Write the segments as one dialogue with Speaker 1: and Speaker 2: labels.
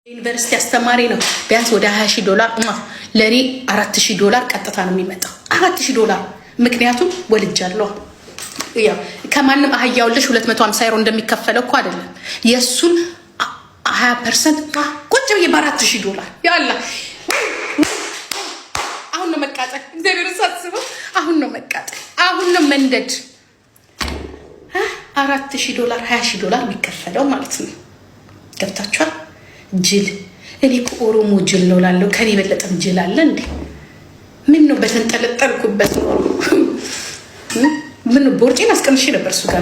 Speaker 1: ዩኒቨርሲቲ አስተማሪ ነው ቢያንስ ወደ $20,000 ለኔ $4,000 ቀጥታ ነው የሚመጣው $4,000 ምክንያቱም ወልጃለሁ ያ ከማንም አህያውልሽ 250 ዩሮ እንደሚከፈለው እኮ አይደለም የሱን 20% ቁጭ ብዬ $4,000 ያላ አሁን ነው መቃጠል እግዚአብሔር ሳስበው አሁን ነው መቃጠል አሁን ነው መንደድ $4,000 $20,000 የሚከፈለው ማለት ነው ገብታችኋል ጅል እኔ ኦሮሞ ጅል ነው ላለው ከኔ በለጠም ጅል አለ እንዴ ምን ነው በተንጠለጠልኩበት ነው ምን ቦርጬን አስቀምጬ ነበር እሱ ጋር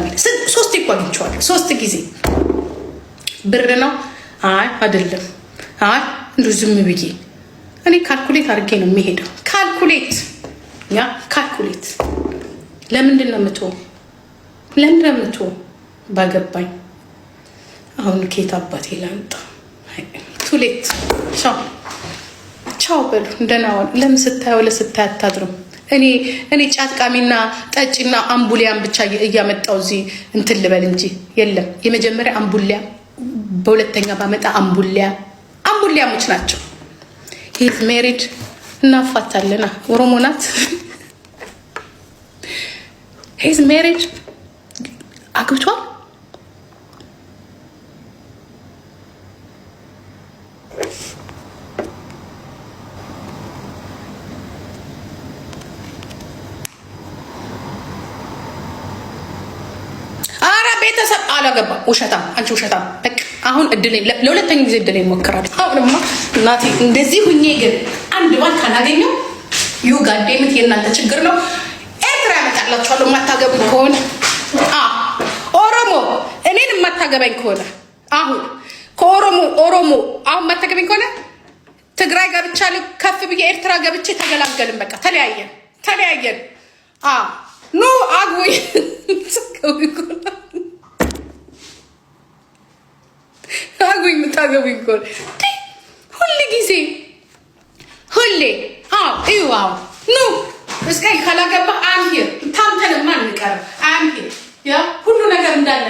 Speaker 1: ሶስት ይቋንቻለሁ 3 ጊዜ ብር ነው አይ አይደለም አይ እንዱ ዝም ብዬ እኔ ካልኩሌት አድርጌ ነው የሚሄደው ካልኩሌት ለምንድን ነው የምትወው ባገባኝ አሁን ኬት አባቴ ላንጣ ቱሌት ቻው በሉ እንደናው ለምን ስታየው ለስታይ አታድሩም እኔ ጫትቃሚና ጠጭና አምቡሊያን ብቻ እያመጣው እዚህ እንትን ልበል እንጂ የለም የመጀመሪያ አምቡሊያ በሁለተኛ ባመጣ አምቡሊያሞች ናቸው ሂዝ ሜሪድ እናፋታለና ኦሮሞ ናት ሂዝ ሜሪድ አግብቷል ቤተሰብ አላገባ ውሸታም አንቺ ውሸታም በቃ አሁን እድለኝ ለሁለተኛ ጊዜ እድለኝ ሞክራለሁ አሁንማ እናቴ እንደዚህ ሁኜ ግን አንድ ባል ካላገኘው ዩ ጋዴምት የእናንተ ችግር ነው ኤርትራ ያመጣላችኋለሁ የማታገቡኝ ከሆነ ኦሮሞ እኔን የማታገባኝ ከሆነ አሁን ከኦሮሞ አሁን የማታገባኝ ከሆነ ትግራይ ገብቻለሁ ከፍ ብዬ ኤርትራ ገብቼ ተገላገልን በቃ ተለያየን ኑ አግቡኝ አጉኝ የምታገቡኝ ከሆነ ሁሌ ጊዜ ይዋው ኑ እስከ ካላገባ አንሄር ታምተንማ እንቀር አንሄር ያ ሁሉ ነገር እንዳለ